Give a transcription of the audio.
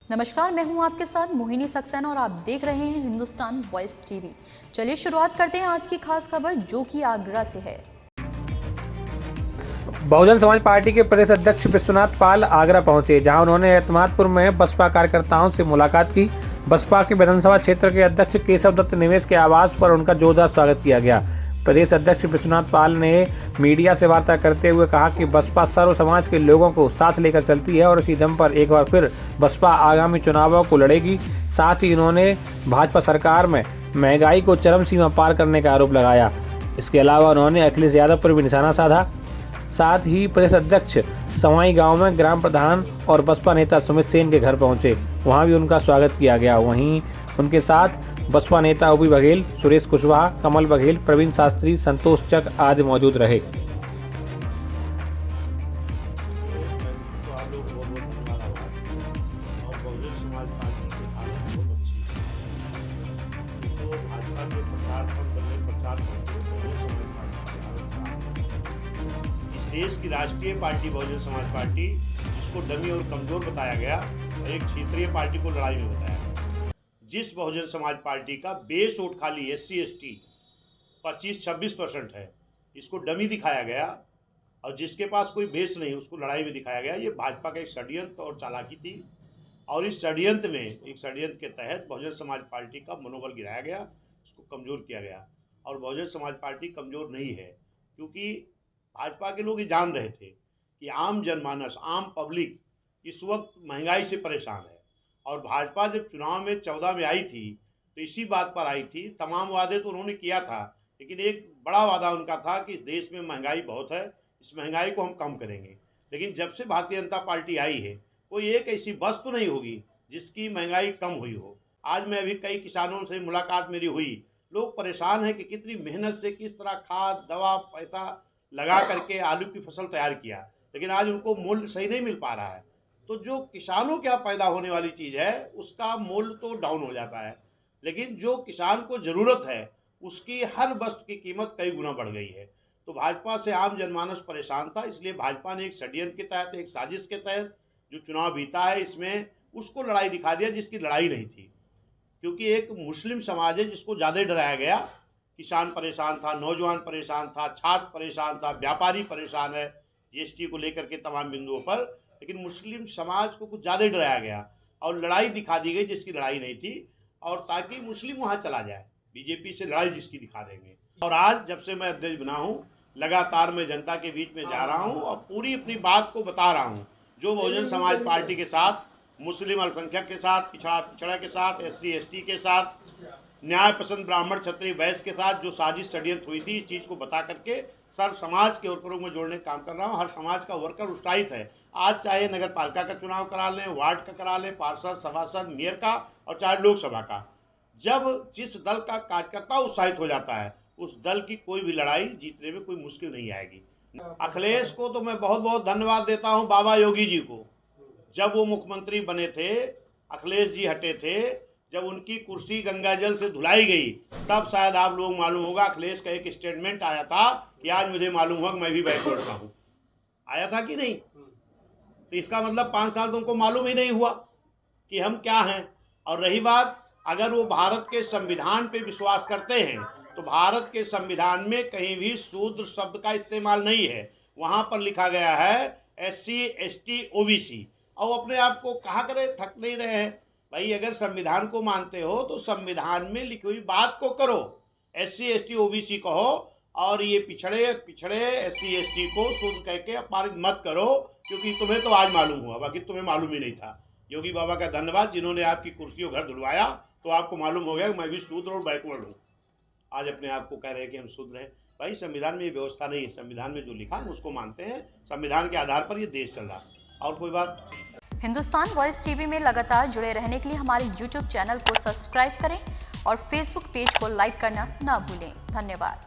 नमस्कार, मैं हूं आपके साथ मोहिनी सक्सेना और आप देख रहे हैं हिंदुस्तान वॉइस टीवी। चलिए शुरुआत करते हैं आज की खास खबर जो कि आगरा से है। बहुजन समाज पार्टी के प्रदेश अध्यक्ष विश्वनाथ पाल आगरा पहुंचे, जहां उन्होंने एतमादपुर में बसपा कार्यकर्ताओं से मुलाकात की। बसपा के विधानसभा क्षेत्र के अध्यक्ष केशव दत्त निवेश के आवास पर उनका जोरदार स्वागत किया गया। प्रदेश अध्यक्ष विश्वनाथ पाल ने मीडिया से वार्ता करते हुए कहा कि बसपा सर्व समाज के लोगों को साथ लेकर चलती है और इसी दम पर एक बार फिर बसपा आगामी चुनावों को लड़ेगी। साथ ही उन्होंने भाजपा सरकार में महंगाई को चरम सीमा पार करने का आरोप लगाया। इसके अलावा उन्होंने अखिलेश यादव पर भी निशाना साधा। साथ ही प्रदेश अध्यक्ष सवाई गांव में ग्राम प्रधान और बसपा नेता सुमित सेन के घर पहुंचे, वहां भी उनका स्वागत किया गया। वहीं उनके साथ बसपा नेता ओबी बघेल, सुरेश कुशवाहा, कमल बघेल, प्रवीण शास्त्री, संतोष चक आदि मौजूद रहे। देश की राष्ट्रीय पार्टी बहुजन समाज पार्टी, जिसको डमी और कमजोर बताया गया और एक क्षेत्रीय पार्टी को लड़ाई में बताया। जिस बहुजन समाज पार्टी का बेस वोट खाली SC ST 25-26% है, इसको डमी दिखाया गया और जिसके पास कोई बेस नहीं उसको लड़ाई में दिखाया गया। ये भाजपा का एक षड्यंत्र और चालाकी थी और इस षड्यंत्र के तहत बहुजन समाज पार्टी का मनोबल गिराया गया, इसको कमज़ोर किया गया। और बहुजन समाज पार्टी कमज़ोर नहीं है, क्योंकि भाजपा के लोग ये जान रहे थे कि आम जनमानस, आम पब्लिक इस वक्त महंगाई से परेशान है। और भाजपा जब चुनाव में 14 में आई थी तो इसी बात पर आई थी। तमाम वादे तो उन्होंने किया था, लेकिन एक बड़ा वादा उनका था कि इस देश में महंगाई बहुत है, इस महंगाई को हम कम करेंगे। लेकिन जब से भारतीय जनता पार्टी आई है, कोई एक ऐसी बस तो नहीं होगी जिसकी महंगाई कम हुई हो। आज मैं अभी कई किसानों से मुलाकात मेरी हुई, लोग परेशान हैं कि कितनी मेहनत से किस तरह खाद, दवा, पैसा लगा करके आलू की फसल तैयार किया, लेकिन आज उनको मूल्य सही नहीं मिल पा रहा है। तो जो किसानों के यहाँ पैदा होने वाली चीज़ है उसका मूल्य तो डाउन हो जाता है, लेकिन जो किसान को ज़रूरत है उसकी हर वस्तु की कीमत कई गुना बढ़ गई है। तो भाजपा से आम जनमानस परेशान था, इसलिए भाजपा ने एक षड्यंत्र के तहत, एक साजिश के तहत जो चुनाव बीता है, इसमें उसको लड़ाई दिखा दिया जिसकी लड़ाई नहीं थी। क्योंकि एक मुस्लिम समाज है जिसको ज़्यादा डराया गया। किसान परेशान था, नौजवान परेशान था, छात्र परेशान था, व्यापारी परेशान है GST को लेकर के तमाम बिंदुओं पर, लेकिन मुस्लिम समाज को कुछ ज़्यादा डराया गया और लड़ाई दिखा दी गई जिसकी लड़ाई नहीं थी, और ताकि मुस्लिम वहाँ चला जाए, बीजेपी से लड़ाई जिसकी दिखा देंगे। और आज जब से मैं अध्यक्ष बना हूँ, लगातार मैं जनता के बीच में जा रहा हूँ और पूरी अपनी बात को बता रहा हूँ। जो बहुजन समाज पार्टी के साथ, मुस्लिम अल्पसंख्यक के साथ, पिछड़ा के साथ, SC ST के साथ, न्याय पसंद ब्राह्मण क्षत्रिय वैश्य के साथ जो साजिश षड्यंत्र हुई थी, इस चीज़ को बता करके सर्व समाज के वर्करों में जोड़ने का काम कर रहा हूँ। हर समाज का वर्कर उत्साहित है। आज चाहे नगर पालिका का चुनाव करा लें, वार्ड का करा लें, पार्षद, सभासद, मेयर का, और चाहे लोकसभा का, जब जिस दल का कार्यकर्ता उत्साहित हो जाता है उस दल की कोई भी लड़ाई जीतने में कोई मुश्किल नहीं आएगी। अखिलेश को तो मैं बहुत बहुत धन्यवाद देता हूँ, बाबा योगी जी को। जब वो मुख्यमंत्री बने थे, अखिलेश जी हटे थे, जब उनकी कुर्सी गंगा जल से धुलाई गई, तब शायद आप लोग मालूम होगा अखिलेश का एक स्टेटमेंट आया था कि आज मुझे मालूम हुआ कि मैं भी बैकवर्ड का हूँ। आया था कि नहीं? तो इसका मतलब 5 साल तो उनको मालूम ही नहीं हुआ कि हम क्या हैं। और रही बात, अगर वो भारत के संविधान पे विश्वास करते हैं तो भारत के संविधान में कहीं भी शूद्र शब्द का इस्तेमाल नहीं है। वहाँ पर लिखा गया है SC ST OBC, और वो अपने आप को कहा करे, थक नहीं रहे हैं। भाई, अगर संविधान को मानते हो तो संविधान में लिखी हुई बात को करो। SC ST OBC कहो, और ये पिछड़े SC ST को शुद्ध कह के अपमानित मत करो, क्योंकि तुम्हें तो आज मालूम हुआ, बाकी तुम्हें मालूम ही नहीं था। योगी बाबा का धन्यवाद, जिन्होंने आपकी कुर्सी और घर धुलवाया, तो आपको मालूम हो गया कि मैं भी शूद्र और बैकवर्ड हूँ। आज अपने आप को कह रहे हैं कि हम शूद्र हैं। भाई, संविधान में ये व्यवस्था नहीं है। संविधान में जो लिखा हम उसको मानते हैं। संविधान के आधार पर ये देश चल रहा है, और कोई बात। हिंदुस्तान वॉइस टीवी में लगातार जुड़े रहने के लिए हमारे YouTube चैनल को सब्सक्राइब करें और Facebook पेज को लाइक करना ना भूलें। धन्यवाद।